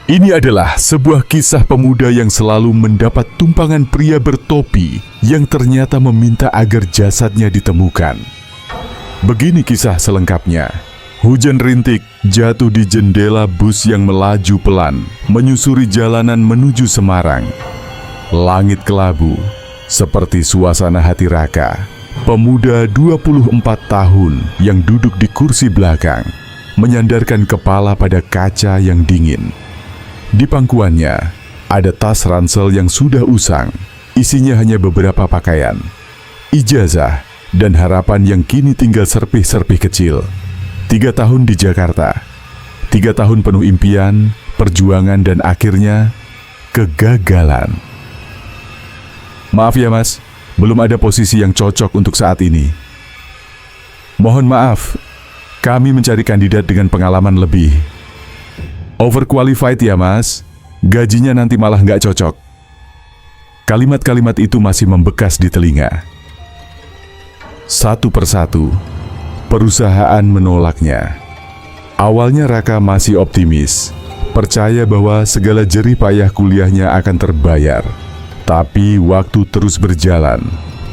Ini adalah sebuah kisah pemuda yang selalu mendapat tumpangan pria bertopi yang ternyata meminta agar jasadnya ditemukan. Begini kisah selengkapnya. Hujan rintik jatuh di jendela bus yang melaju pelan, menyusuri jalanan menuju Semarang. Langit kelabu, seperti suasana hati Raka, pemuda 24 tahun yang duduk di kursi belakang, menyandarkan kepala pada kaca yang dingin. Di pangkuannya, ada tas ransel yang sudah usang, isinya hanya beberapa pakaian, ijazah, dan harapan yang kini tinggal serpih-serpih kecil. 3 tahun di Jakarta, 3 tahun penuh impian, perjuangan, dan akhirnya kegagalan. Maaf ya mas, belum ada posisi yang cocok untuk saat ini. Mohon maaf, kami mencari kandidat dengan pengalaman lebih. Overqualified ya mas, gajinya nanti malah nggak cocok. Kalimat-kalimat itu masih membekas di telinga. Satu persatu, perusahaan menolaknya. Awalnya Raka masih optimis, percaya bahwa segala jerih payah kuliahnya akan terbayar. Tapi waktu terus berjalan,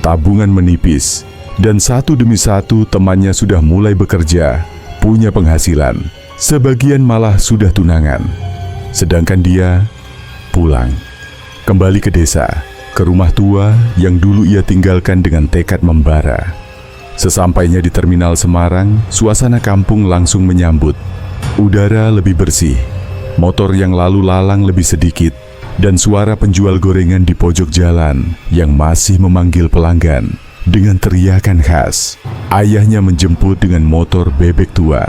tabungan menipis, dan satu demi satu temannya sudah mulai bekerja, punya penghasilan. Sebagian malah sudah tunangan. Sedangkan dia pulang, kembali ke desa, ke rumah tua yang dulu ia tinggalkan dengan tekad membara. Sesampainya di terminal Semarang, suasana kampung langsung menyambut. Udara lebih bersih, motor yang lalu lalang lebih sedikit, dan suara penjual gorengan di pojok jalan yang masih memanggil pelanggan dengan teriakan khas. Ayahnya menjemput dengan motor bebek tua.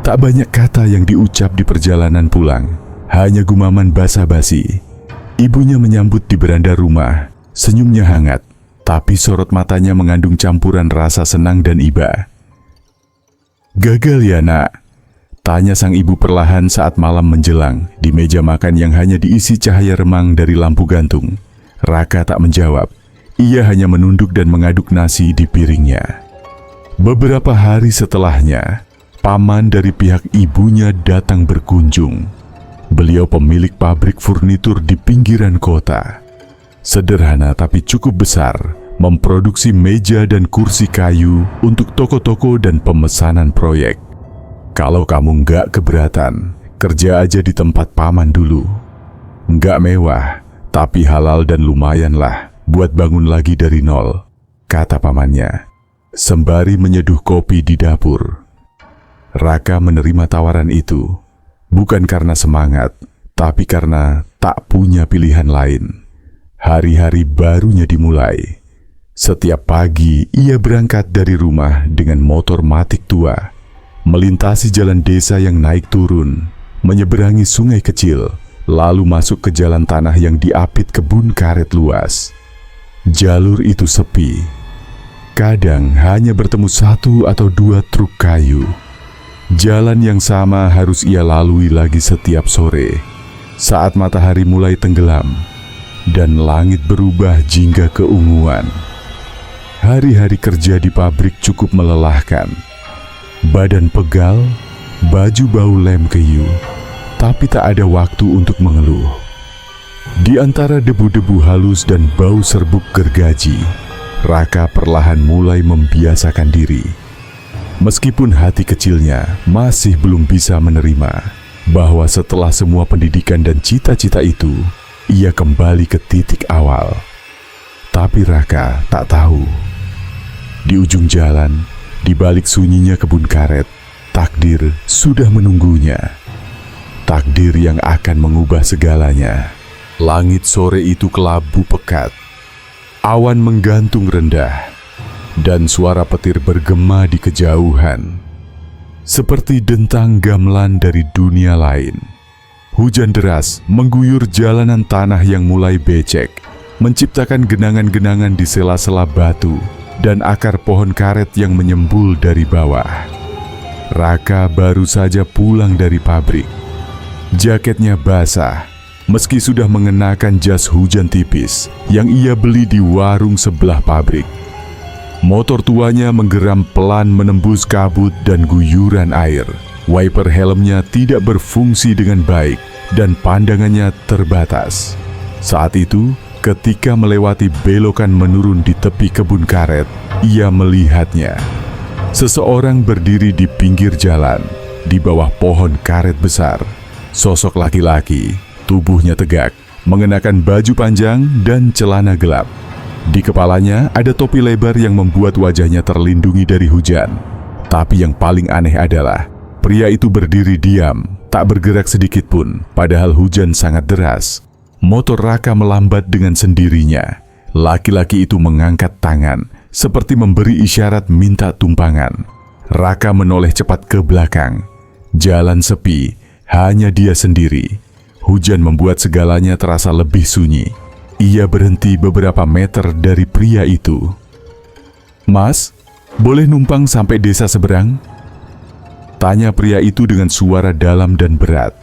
Tak banyak kata yang diucap di perjalanan pulang, hanya gumaman basa-basi. Ibunya menyambut di beranda rumah, senyumnya hangat, tapi sorot matanya mengandung campuran rasa senang dan iba. "Gagal ya nak?" tanya sang ibu perlahan saat malam menjelang di meja makan yang hanya diisi cahaya remang dari lampu gantung. Raka tak menjawab, ia hanya menunduk dan mengaduk nasi di piringnya. Beberapa hari setelahnya, paman dari pihak ibunya datang berkunjung. Beliau pemilik pabrik furnitur di pinggiran kota. Sederhana tapi cukup besar, memproduksi meja dan kursi kayu untuk toko-toko dan pemesanan proyek. "Kalau kamu nggak keberatan, kerja aja di tempat paman dulu. Nggak mewah, tapi halal dan lumayan lah buat bangun lagi dari nol," kata pamannya, sembari menyeduh kopi di dapur. Raka menerima tawaran itu, bukan karena semangat, tapi karena tak punya pilihan lain. Hari-hari barunya dimulai. Setiap pagi ia berangkat dari rumah dengan motor matic tua, melintasi jalan desa yang naik turun, menyeberangi sungai kecil, lalu masuk ke jalan tanah yang diapit kebun karet luas. Jalur itu sepi. Kadang hanya bertemu 1 atau 2 truk kayu. Jalan yang sama harus ia lalui lagi setiap sore, saat matahari mulai tenggelam dan langit berubah jingga keunguan. Hari-hari kerja di pabrik cukup melelahkan. Badan pegal, baju bau lem kayu, tapi tak ada waktu untuk mengeluh. Di antara debu-debu halus dan bau serbuk gergaji, Raka perlahan mulai membiasakan diri. Meskipun hati kecilnya masih belum bisa menerima bahwa setelah semua pendidikan dan cita-cita itu, ia kembali ke titik awal. Tapi Raka tak tahu, di ujung jalan, di balik sunyinya kebun karet, takdir sudah menunggunya. Takdir yang akan mengubah segalanya. Langit sore itu kelabu pekat, awan menggantung rendah, dan suara petir bergema di kejauhan, seperti dentang gamelan dari dunia lain. Hujan deras mengguyur jalanan tanah yang mulai becek, menciptakan genangan-genangan di sela-sela batu dan akar pohon karet yang menyembul dari bawah. Raka baru saja pulang dari pabrik. Jaketnya basah, meski sudah mengenakan jas hujan tipis yang ia beli di warung sebelah pabrik. Motor tuanya menggeram pelan menembus kabut dan guyuran air. Wiper helmnya tidak berfungsi dengan baik, dan pandangannya terbatas. Saat itu, ketika melewati belokan menurun di tepi kebun karet, ia melihatnya. Seseorang berdiri di pinggir jalan, di bawah pohon karet besar. Sosok laki-laki, tubuhnya tegak, mengenakan baju panjang dan celana gelap. Di kepalanya ada topi lebar yang membuat wajahnya terlindungi dari hujan. Tapi yang paling aneh adalah, pria itu berdiri diam, tak bergerak sedikit pun, padahal hujan sangat deras. Motor Raka melambat dengan sendirinya. Laki-laki itu mengangkat tangan, seperti memberi isyarat minta tumpangan. Raka menoleh cepat ke belakang. Jalan sepi, hanya dia sendiri. Hujan membuat segalanya terasa lebih sunyi. Ia berhenti beberapa meter dari pria itu. "Mas, boleh numpang sampai desa seberang?" tanya pria itu dengan suara dalam dan berat.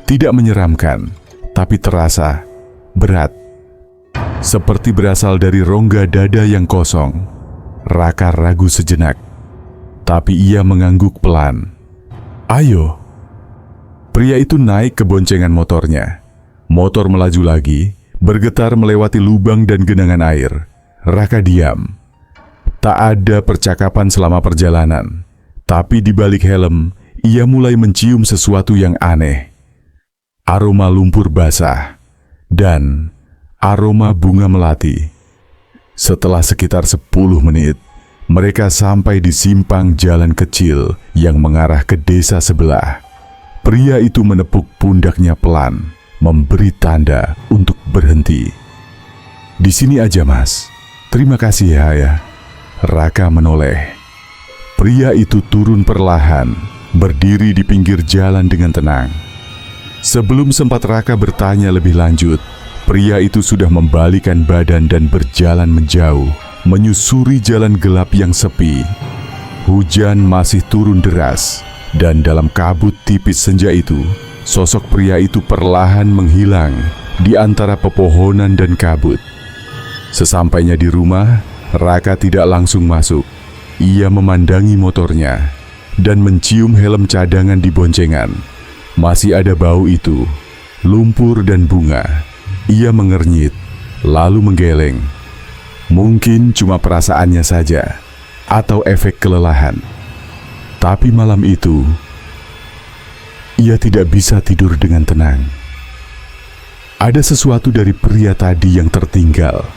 Tidak menyeramkan, tapi terasa berat. Seperti berasal dari rongga dada yang kosong. Raka ragu sejenak, tapi ia mengangguk pelan. "Ayo." Pria itu naik ke boncengan motornya. Motor melaju lagi, bergetar melewati lubang dan genangan air. Raka diam. Tak ada percakapan selama perjalanan. Tapi di balik helm, ia mulai mencium sesuatu yang aneh. Aroma lumpur basah dan aroma bunga melati. Setelah sekitar 10 menit, mereka sampai di simpang jalan kecil yang mengarah ke desa sebelah. Pria itu menepuk pundaknya pelan, memberi tanda untuk berhenti. "Di sini aja, Mas. Terima kasih ya." Raka menoleh. Pria itu turun perlahan, berdiri di pinggir jalan dengan tenang. Sebelum sempat Raka bertanya lebih lanjut, pria itu sudah membalikan badan dan berjalan menjauh, menyusuri jalan gelap yang sepi. Hujan masih turun deras, dan dalam kabut tipis senja itu, sosok pria itu perlahan menghilang di antara pepohonan dan kabut. Sesampainya di rumah, Raka tidak langsung masuk. Ia memandangi motornya dan mencium helm cadangan di boncengan. Masih ada bau itu, lumpur dan bunga. Ia mengernyit, lalu menggeleng. Mungkin cuma perasaannya saja, atau efek kelelahan. Tapi malam itu, ia tidak bisa tidur dengan tenang. Ada sesuatu dari pria tadi yang tertinggal.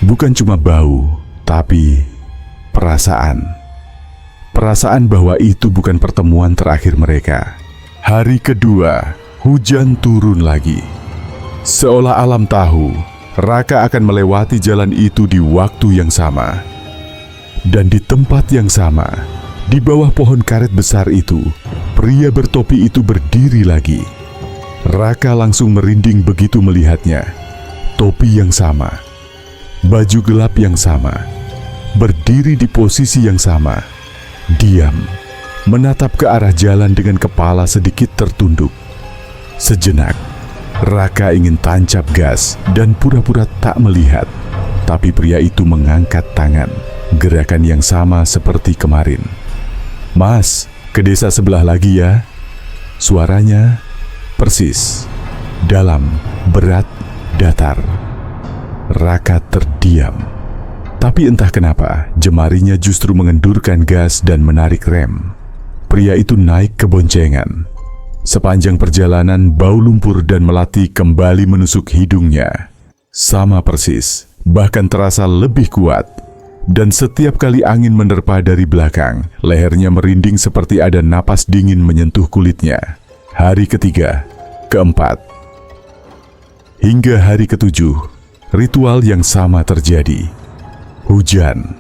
Bukan cuma bau, tapi perasaan. Perasaan bahwa itu bukan pertemuan terakhir mereka. Hari kedua, hujan turun lagi. Seolah alam tahu, Raka akan melewati jalan itu di waktu yang sama. Dan di tempat yang sama, di bawah pohon karet besar itu, pria bertopi itu berdiri lagi. Raka langsung merinding begitu melihatnya. Topi yang sama, baju gelap yang sama, berdiri di posisi yang sama, diam, menatap ke arah jalan dengan kepala sedikit tertunduk. Sejenak, Raka ingin tancap gas dan pura-pura tak melihat, tapi pria itu mengangkat tangan, gerakan yang sama seperti kemarin. "Mas, ke desa sebelah lagi ya." Suaranya persis, dalam, berat, datar. Raka terdiam. Tapi entah kenapa, jemarinya justru mengendurkan gas dan menarik rem. Pria itu naik ke boncengan. Sepanjang perjalanan, bau lumpur dan melati kembali menusuk hidungnya. Sama persis, bahkan terasa lebih kuat. Dan setiap kali angin menerpa dari belakang, lehernya merinding seperti ada napas dingin menyentuh kulitnya. Hari ketiga, keempat, hingga hari ketujuh, ritual yang sama terjadi. Hujan,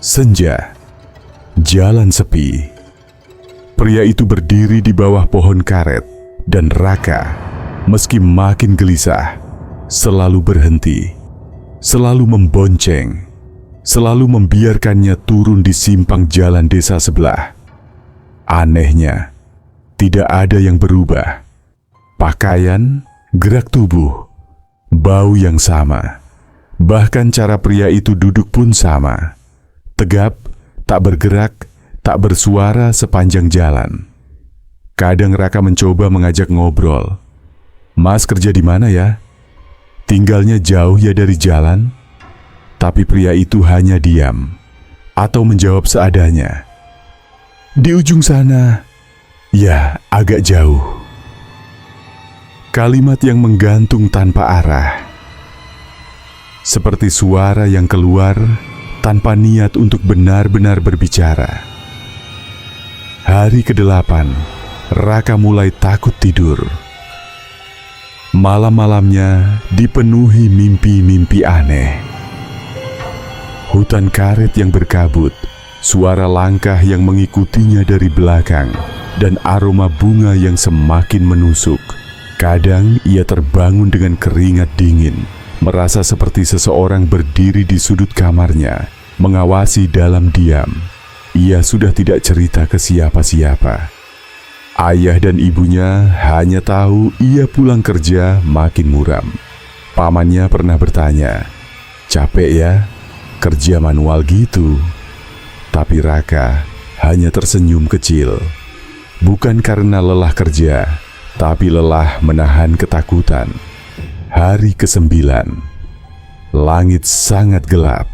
senja, jalan sepi. Pria itu berdiri di bawah pohon karet, dan Raka, meski makin gelisah, selalu berhenti, selalu membonceng, selalu membiarkannya turun di simpang jalan desa sebelah. Anehnya, tidak ada yang berubah. Pakaian, gerak tubuh, bau yang sama. Bahkan cara pria itu duduk pun sama. Tegap, tak bergerak, tak bersuara sepanjang jalan. Kadang Raka mencoba mengajak ngobrol. "Mas kerja di mana ya? Tinggalnya jauh ya dari jalan?" Tapi pria itu hanya diam atau menjawab seadanya. "Di ujung sana." "Ya, agak jauh." Kalimat yang menggantung tanpa arah. Seperti suara yang keluar tanpa niat untuk benar-benar berbicara. Hari ke-8, Raka mulai takut tidur. Malam-malamnya dipenuhi mimpi-mimpi aneh. Hutan karet yang berkabut, suara langkah yang mengikutinya dari belakang, dan aroma bunga yang semakin menusuk. Kadang ia terbangun dengan keringat dingin, merasa seperti seseorang berdiri di sudut kamarnya, mengawasi dalam diam. Ia sudah tidak cerita ke siapa-siapa. Ayah dan ibunya hanya tahu ia pulang kerja makin muram. Pamannya pernah bertanya, "Capek ya, kerja manual gitu?" Tapi Raka hanya tersenyum kecil. Bukan karena lelah kerja, tapi lelah menahan ketakutan. Hari ke-9, langit sangat gelap.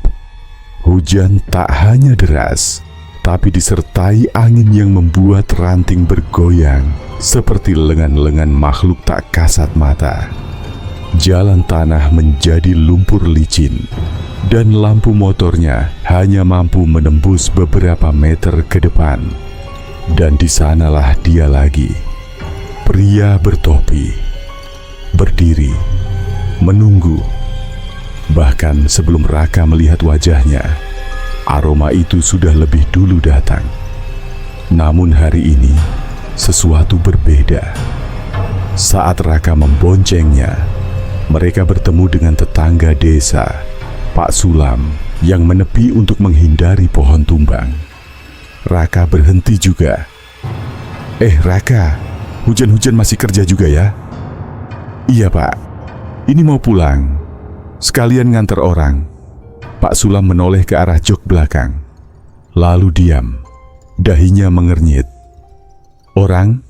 Hujan tak hanya deras, tapi disertai angin yang membuat ranting bergoyang seperti lengan-lengan makhluk tak kasat mata. Jalan tanah menjadi lumpur licin, dan lampu motornya hanya mampu menembus beberapa meter ke depan. Dan di sanalah dia lagi, pria bertopi, berdiri, menunggu. Bahkan sebelum Raka melihat wajahnya, aroma itu sudah lebih dulu datang. Namun hari ini, sesuatu berbeda. Saat Raka memboncengnya, mereka bertemu dengan tetangga desa, Pak Sulam, yang menepi untuk menghindari pohon tumbang. Raka berhenti juga. Raka, hujan-hujan masih kerja juga ya?" "Iya Pak, ini mau pulang. Sekalian nganter orang." Pak Sulam menoleh ke arah jok belakang, lalu diam, dahinya mengernyit. "Orang?"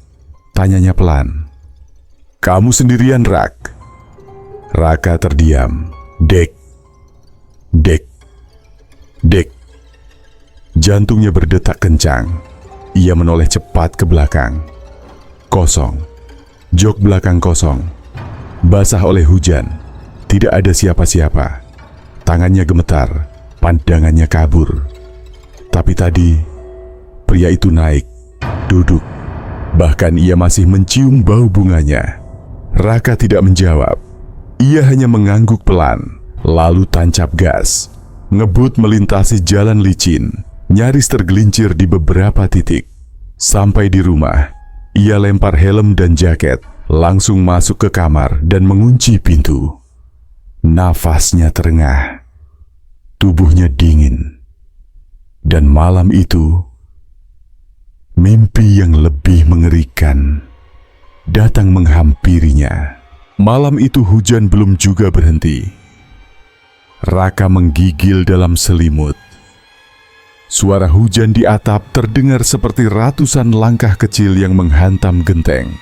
tanyanya pelan. "Kamu sendirian, Rak?" Raka terdiam. Dek, dek, dek. Jantungnya berdetak kencang. Ia menoleh cepat ke belakang. Kosong. Jok belakang kosong. Basah oleh hujan. Tidak ada siapa-siapa. Tangannya gemetar, pandangannya kabur. Tapi tadi, pria itu naik, duduk. Bahkan ia masih mencium bau bunganya. Raka tidak menjawab. Ia hanya mengangguk pelan, lalu tancap gas. Ngebut melintasi jalan licin, nyaris tergelincir di beberapa titik. Sampai di rumah, ia lempar helm dan jaket, langsung masuk ke kamar dan mengunci pintu. Nafasnya terengah, tubuhnya dingin. Dan malam itu, mimpi yang lebih mengerikan datang menghampirinya. Malam itu hujan belum juga berhenti. Raka menggigil dalam selimut. Suara hujan di atap terdengar seperti ratusan langkah kecil yang menghantam genteng.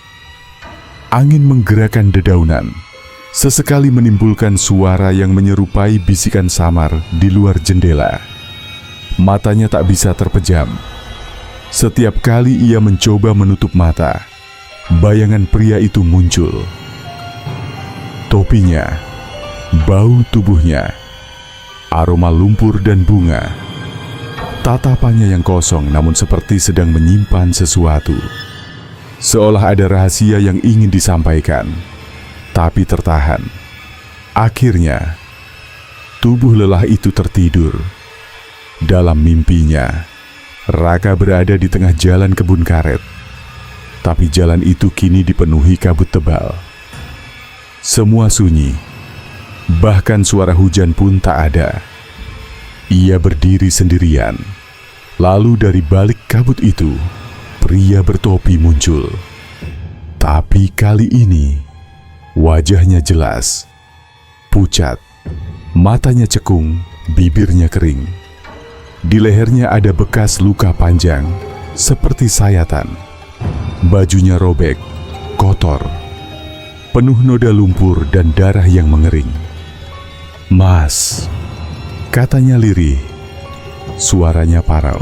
Angin menggerakkan dedaunan, sesekali menimbulkan suara yang menyerupai bisikan samar di luar jendela. Matanya tak bisa terpejam. Setiap kali ia mencoba menutup mata, bayangan pria itu muncul. Topinya, bau tubuhnya, aroma lumpur dan bunga. Tatapannya yang kosong namun seperti sedang menyimpan sesuatu. Seolah ada rahasia yang ingin disampaikan, tapi tertahan. Akhirnya, tubuh lelah itu tertidur. Dalam mimpinya, Raka berada di tengah jalan kebun karet. Tapi jalan itu kini dipenuhi kabut tebal. Semua sunyi, bahkan suara hujan pun tak ada. Ia berdiri sendirian. Lalu dari balik kabut itu, pria bertopi muncul. Tapi kali ini, wajahnya jelas, pucat, matanya cekung, bibirnya kering. Di lehernya ada bekas luka panjang, seperti sayatan. Bajunya robek, kotor, penuh noda lumpur dan darah yang mengering. "Mas," katanya lirih, suaranya parau.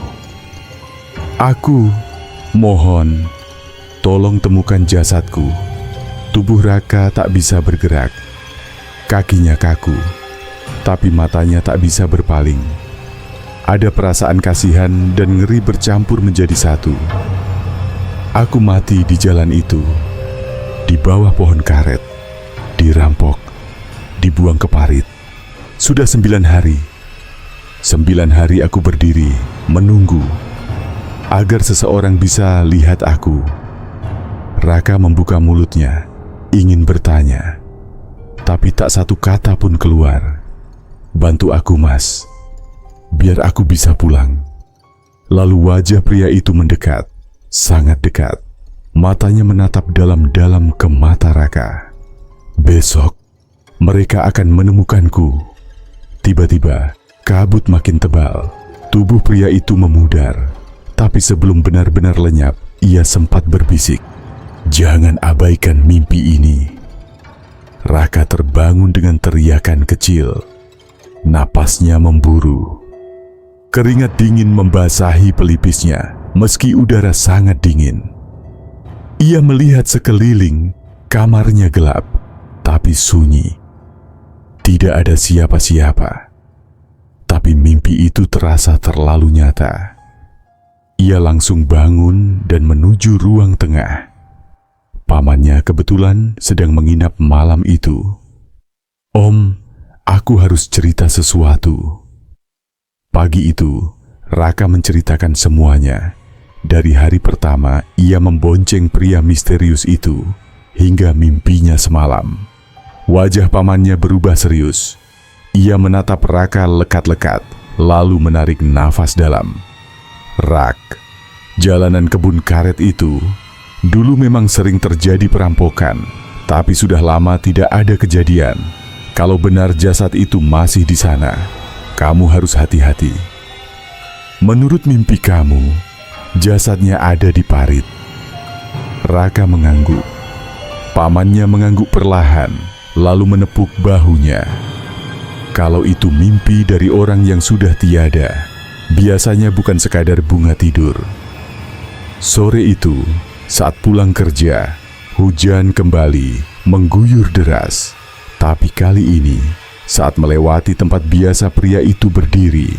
"Aku mohon, tolong temukan jasadku." Tubuh Raka tak bisa bergerak. Kakinya kaku, tapi matanya tak bisa berpaling. Ada perasaan kasihan dan ngeri bercampur menjadi satu. Aku mati di jalan itu, di bawah pohon karet, dirampok, dibuang ke parit. Sudah 9 hari. 9 hari aku berdiri, menunggu, agar seseorang bisa lihat aku. Raka membuka mulutnya, ingin bertanya, tapi tak satu kata pun keluar. "Bantu aku, Mas, biar aku bisa pulang." Lalu wajah pria itu mendekat, sangat dekat. Matanya menatap dalam-dalam ke mata Raka. "Besok, mereka akan menemukanku." Tiba-tiba, kabut makin tebal. Tubuh pria itu memudar. Tapi sebelum benar-benar lenyap, ia sempat berbisik, "Jangan abaikan mimpi ini." Raka terbangun dengan teriakan kecil. Napasnya memburu. Keringat dingin membasahi pelipisnya, meski udara sangat dingin. Ia melihat sekeliling, kamarnya gelap, tapi sunyi. Tidak ada siapa-siapa. Tapi mimpi itu terasa terlalu nyata. Ia langsung bangun dan menuju ruang tengah. Pamannya kebetulan sedang menginap malam itu. "Om, aku harus cerita sesuatu." Pagi itu, Raka menceritakan semuanya. Dari hari pertama, ia membonceng pria misterius itu, hingga mimpinya semalam. Wajah pamannya berubah serius. Ia menatap Raka lekat-lekat, lalu menarik nafas dalam. "Rak, jalanan kebun karet itu dulu memang sering terjadi perampokan, tapi sudah lama tidak ada kejadian. Kalau benar jasad itu masih di sana, kamu harus hati-hati. Menurut mimpi kamu, jasadnya ada di parit." Raka mengangguk. Pamannya mengangguk perlahan, lalu menepuk bahunya. Kalau itu mimpi dari orang yang sudah tiada, biasanya bukan sekadar bunga tidur. Sore itu, saat pulang kerja, hujan kembali mengguyur deras. Tapi kali ini, saat melewati tempat biasa pria itu berdiri,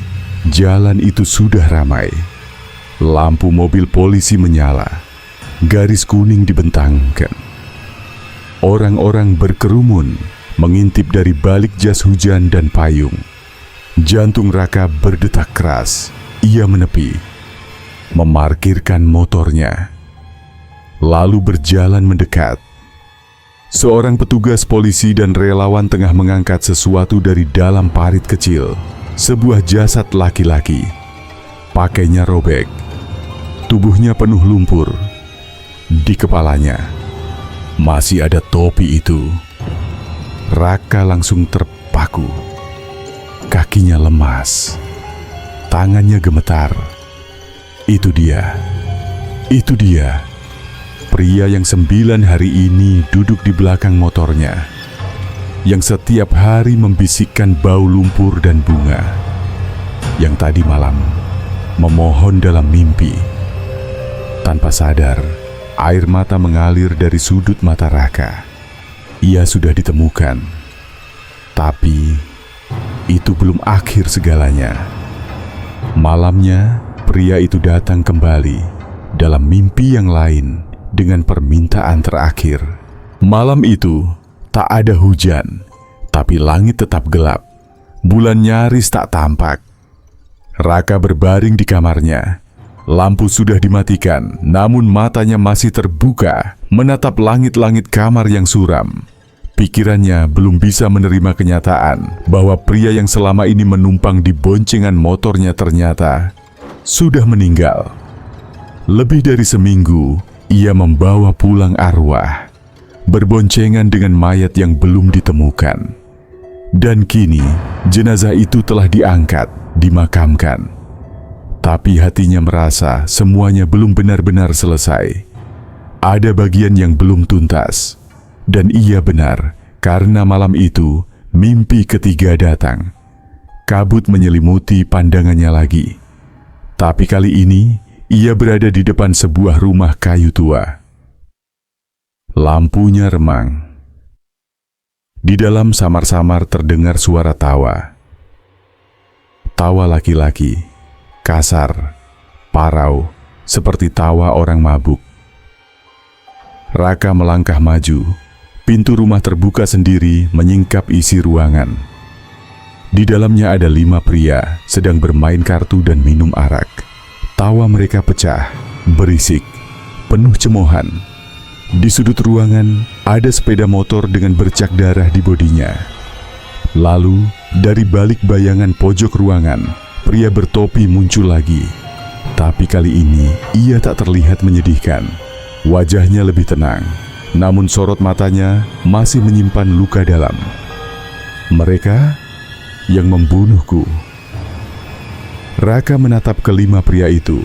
jalan itu sudah ramai. Lampu mobil polisi menyala, garis kuning dibentangkan. Orang-orang berkerumun, mengintip dari balik jas hujan dan payung. Jantung Raka berdetak keras. Ia menepi, memarkirkan motornya, lalu berjalan mendekat. Seorang petugas polisi dan relawan tengah mengangkat sesuatu dari dalam parit kecil. Sebuah jasad laki-laki. Pakainya robek, tubuhnya penuh lumpur. Di kepalanya masih ada topi itu. Raka langsung terpaku. Kakinya lemas, tangannya gemetar. Itu dia, pria yang 9 hari ini duduk di belakang motornya, yang setiap hari membisikkan bau lumpur dan bunga, yang tadi malam memohon dalam mimpi. Tanpa sadar, air mata mengalir dari sudut mata Raka. Ia sudah ditemukan, tapi itu belum akhir segalanya. Malamnya, pria itu datang kembali dalam mimpi yang lain dengan permintaan terakhir. Malam itu tak ada hujan, tapi langit tetap gelap. Bulan nyaris tak tampak. Raka berbaring di kamarnya. Lampu sudah dimatikan, namun matanya masih terbuka, menatap langit-langit kamar yang suram. Pikirannya belum bisa menerima kenyataan bahwa pria yang selama ini menumpang di boncengan motornya ternyata sudah meninggal. Lebih dari seminggu, ia membawa pulang arwah, berboncengan dengan mayat yang belum ditemukan. Dan kini, jenazah itu telah diangkat, dimakamkan. Tapi hatinya merasa semuanya belum benar-benar selesai. ada bagian yang belum tuntas. Dan ia benar, karena malam itu mimpi ketiga datang. Kabut menyelimuti pandangannya lagi. Tapi kali ini ia berada di depan sebuah rumah kayu tua. Lampunya remang. Di dalam samar-samar terdengar suara tawa. Tawa laki-laki, kasar, parau, seperti tawa orang mabuk. Raka melangkah maju. Pintu rumah terbuka sendiri menyingkap isi ruangan. Di dalamnya ada 5 pria sedang bermain kartu dan minum arak. Tawa mereka pecah, berisik, penuh cemoohan. Di sudut ruangan ada sepeda motor dengan bercak darah di bodinya. Lalu dari balik bayangan pojok ruangan, pria bertopi muncul lagi. Tapi kali ini ia tak terlihat menyedihkan. Wajahnya lebih tenang, namun sorot matanya masih menyimpan luka dalam. Mereka yang membunuhku. Raka menatap kelima pria itu.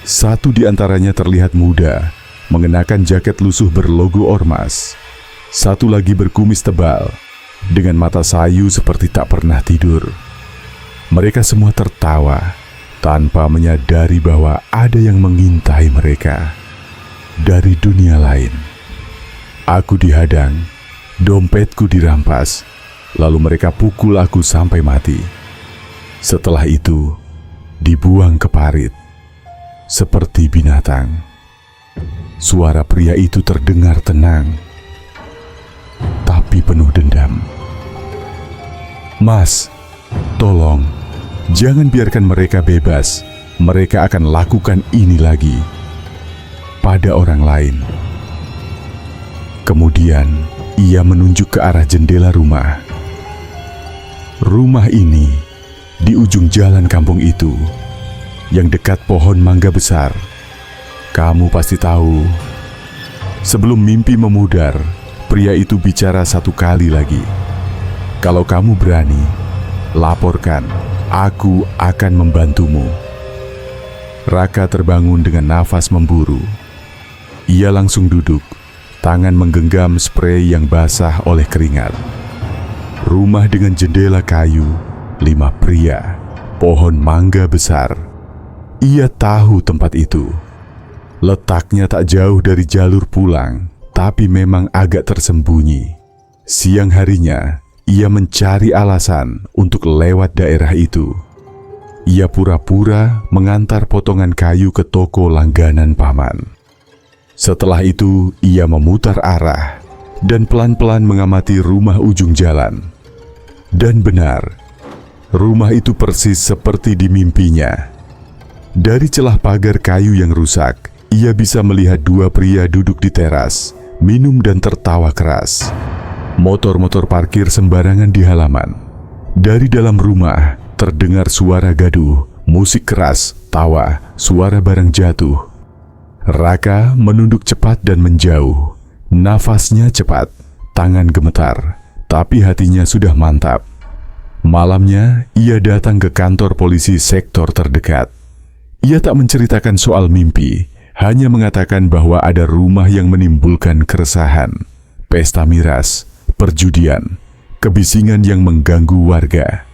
Satu di antaranya terlihat muda, mengenakan jaket lusuh berlogo ormas. Satu lagi berkumis tebal, dengan mata sayu seperti tak pernah tidur. Mereka semua tertawa, tanpa menyadari bahwa ada yang mengintai mereka dari dunia lain. Aku dihadang, dompetku dirampas, lalu mereka pukul aku sampai mati. Setelah itu, dibuang ke parit, seperti binatang. Suara pria itu terdengar tenang, tapi penuh dendam. Mas, tolong, jangan biarkan mereka bebas. Mereka akan lakukan ini lagi pada orang lain. Kemudian, ia menunjuk ke arah jendela rumah. Rumah ini di ujung jalan kampung itu, yang dekat pohon mangga besar. Kamu pasti tahu. Sebelum mimpi memudar, pria itu bicara satu kali lagi. Kalau kamu berani, laporkan. Aku akan membantumu. Raka terbangun dengan nafas memburu. Ia langsung duduk, tangan menggenggam sprei yang basah oleh keringat. Rumah dengan jendela kayu, 5 pria, pohon mangga besar. Ia tahu tempat itu. Letaknya tak jauh dari jalur pulang, tapi memang agak tersembunyi. Siang harinya, ia mencari alasan untuk lewat daerah itu. Ia pura-pura mengantar potongan kayu ke toko langganan paman. Setelah itu, ia memutar arah dan pelan-pelan mengamati rumah ujung jalan. Dan benar, rumah itu persis seperti di mimpinya. Dari celah pagar kayu yang rusak, ia bisa melihat 2 pria duduk di teras, minum dan tertawa keras. Motor-motor parkir sembarangan di halaman. Dari dalam rumah, terdengar suara gaduh, musik keras, tawa, suara barang jatuh. Raka menunduk cepat dan menjauh. Nafasnya cepat, tangan gemetar, tapi hatinya sudah mantap. Malamnya, ia datang ke kantor polisi sektor terdekat. Ia tak menceritakan soal mimpi, hanya mengatakan bahwa ada rumah yang menimbulkan keresahan, pesta miras, perjudian, kebisingan yang mengganggu warga.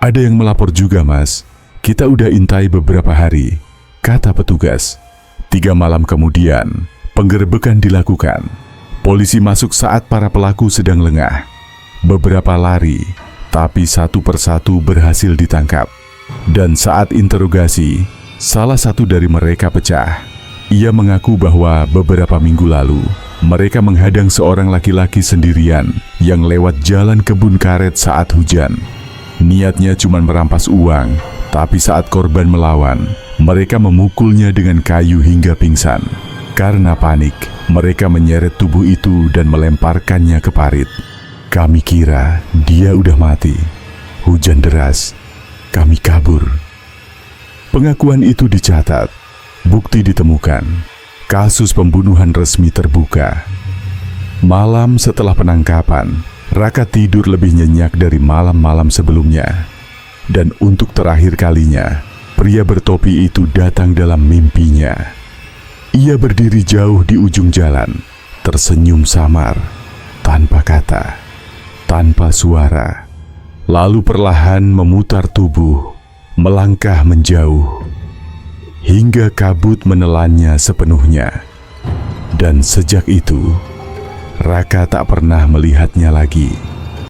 Ada yang melapor juga, Mas. Kita udah intai beberapa hari, kata petugas. 3 malam kemudian, penggerebekan dilakukan. Polisi masuk saat para pelaku sedang lengah. Beberapa lari, tapi satu persatu berhasil ditangkap. Dan saat interogasi, salah satu dari mereka pecah. Ia mengaku bahwa beberapa minggu lalu, mereka menghadang seorang laki-laki sendirian yang lewat jalan kebun karet saat hujan. Niatnya cuma merampas uang, tapi saat korban melawan, mereka memukulnya dengan kayu hingga pingsan. Karena panik, mereka menyeret tubuh itu dan melemparkannya ke parit. Kami kira dia udah mati. Hujan deras, kami kabur. Pengakuan itu dicatat. Bukti ditemukan, kasus pembunuhan resmi terbuka. Malam setelah penangkapan, Raka tidur lebih nyenyak dari malam-malam sebelumnya. Dan untuk terakhir kalinya, pria bertopi itu datang dalam mimpinya. Ia berdiri jauh di ujung jalan, tersenyum samar, tanpa kata, tanpa suara, lalu perlahan memutar tubuh, melangkah menjauh, hingga kabut menelannya sepenuhnya. Dan sejak itu, Raka tak pernah melihatnya lagi.